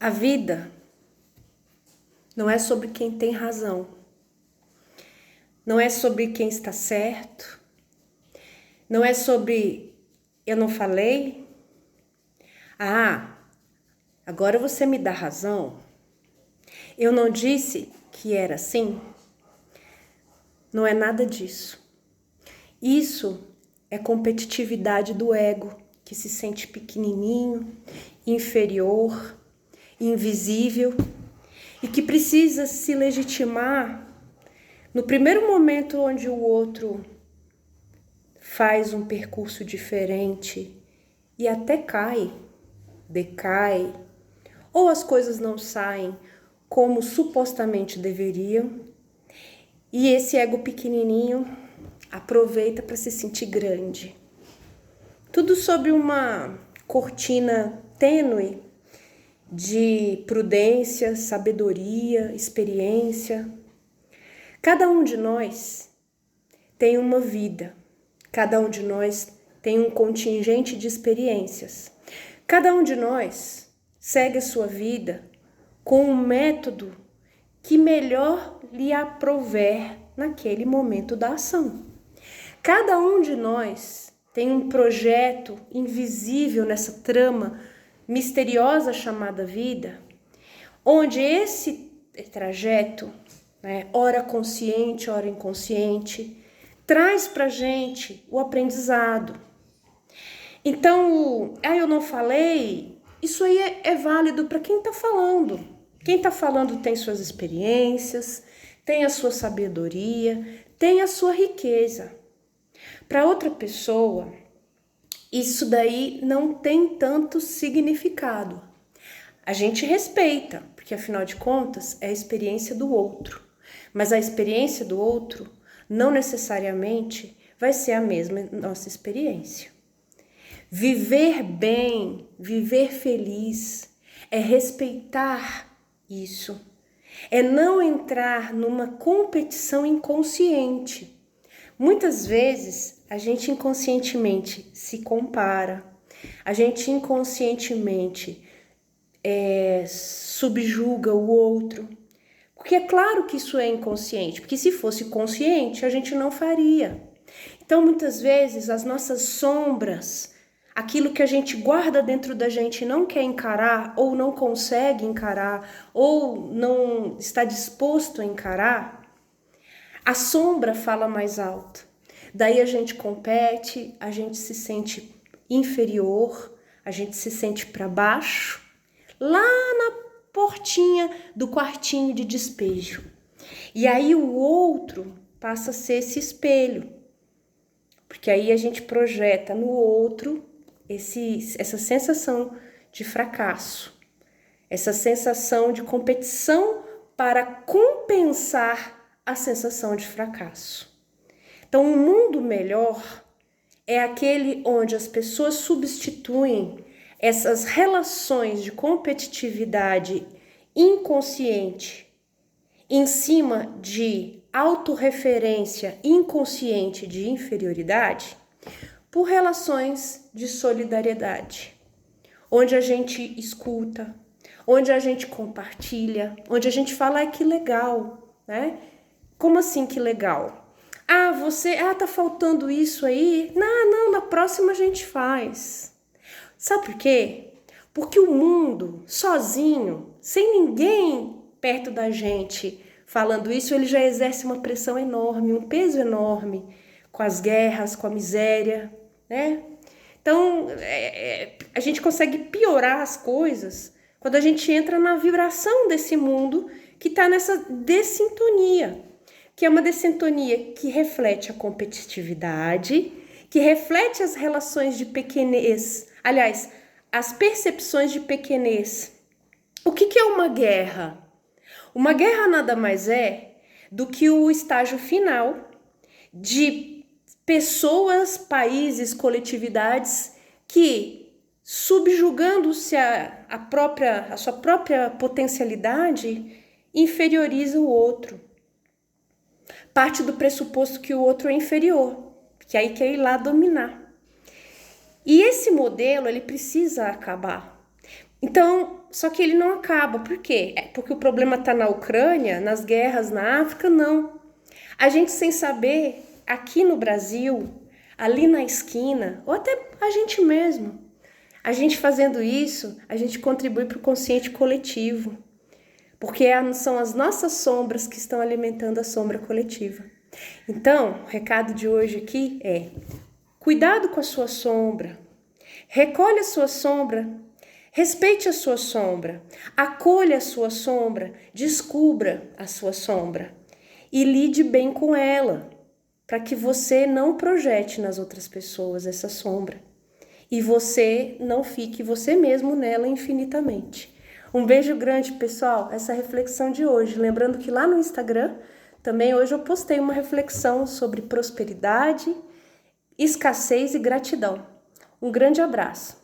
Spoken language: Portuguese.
A vida não é sobre quem tem razão, não é sobre quem está certo, não é sobre eu não falei, agora você me dá razão, eu não disse que era assim. Não é nada disso. Isso é competitividade do ego, que se sente pequenininho, inferior, invisível e que precisa se legitimar no primeiro momento onde o outro faz um percurso diferente e até cai, decai, ou as coisas não saem como supostamente deveriam, e esse ego pequenininho aproveita para se sentir grande. Tudo sob uma cortina tênue de prudência, sabedoria, experiência. Cada um de nós tem uma vida, cada um de nós tem um contingente de experiências. Cada um de nós segue a sua vida com um método que melhor lhe aprouver naquele momento da ação. Cada um de nós tem um projeto invisível nessa trama misteriosa chamada vida, onde esse trajeto, ora consciente, ora inconsciente, traz pra gente o aprendizado. Então, eu não falei, isso aí é válido para quem está falando. Quem está falando tem suas experiências, tem a sua sabedoria, tem a sua riqueza. Para outra pessoa, isso daí não tem tanto significado. A gente respeita, porque afinal de contas é a experiência do outro. Mas a experiência do outro não necessariamente vai ser a mesma nossa experiência. Viver bem, viver feliz, é respeitar isso. É não entrar numa competição inconsciente. Muitas vezes a gente inconscientemente se compara, a gente inconscientemente subjuga o outro. Porque é claro que isso é inconsciente, porque se fosse consciente a gente não faria. Então muitas vezes as nossas sombras, aquilo que a gente guarda dentro da gente e não quer encarar, ou não consegue encarar, ou não está disposto a encarar, a sombra fala mais alto. Daí a gente compete, a gente se sente inferior, a gente se sente para baixo, lá na portinha do quartinho de despejo. E aí o outro passa a ser esse espelho, porque aí a gente projeta no outro essa sensação de fracasso, essa sensação de competição para compensar a sensação de fracasso. Então, um mundo melhor é aquele onde as pessoas substituem essas relações de competitividade inconsciente em cima de autorreferência inconsciente de inferioridade por relações de solidariedade, onde a gente escuta, onde a gente compartilha, onde a gente fala, que legal, né? Como assim que legal? Tá faltando isso aí? Não, na próxima a gente faz. Sabe por quê? Porque o mundo, sozinho, sem ninguém perto da gente falando isso, ele já exerce uma pressão enorme, um peso enorme, com as guerras, com a miséria, né? Então, a gente consegue piorar as coisas quando a gente entra na vibração desse mundo que está nessa dessintonia, que é uma dessintonia que reflete a competitividade, que reflete as relações de pequenez, aliás, as percepções de pequenez. O que é uma guerra? Uma guerra nada mais é do que o estágio final de pessoas, países, coletividades que, subjugando-se a sua própria potencialidade, inferioriza o outro. Parte do pressuposto que o outro é inferior, que aí quer ir lá dominar. E esse modelo, ele precisa acabar. Então, só que ele não acaba. Por quê? É porque o problema está na Ucrânia, nas guerras na África? Não. A gente sem saber, aqui no Brasil, ali na esquina, ou até a gente mesmo, a gente fazendo isso, a gente contribui para o consciente coletivo. Porque são as nossas sombras que estão alimentando a sombra coletiva. Então, o recado de hoje aqui é: cuidado com a sua sombra, recolhe a sua sombra, respeite a sua sombra, acolha a sua sombra, descubra a sua sombra e lide bem com ela, para que você não projete nas outras pessoas essa sombra e você não fique você mesmo nela infinitamente. Um beijo grande, pessoal, essa reflexão de hoje. Lembrando que lá no Instagram, também hoje eu postei uma reflexão sobre prosperidade, escassez e gratidão. Um grande abraço.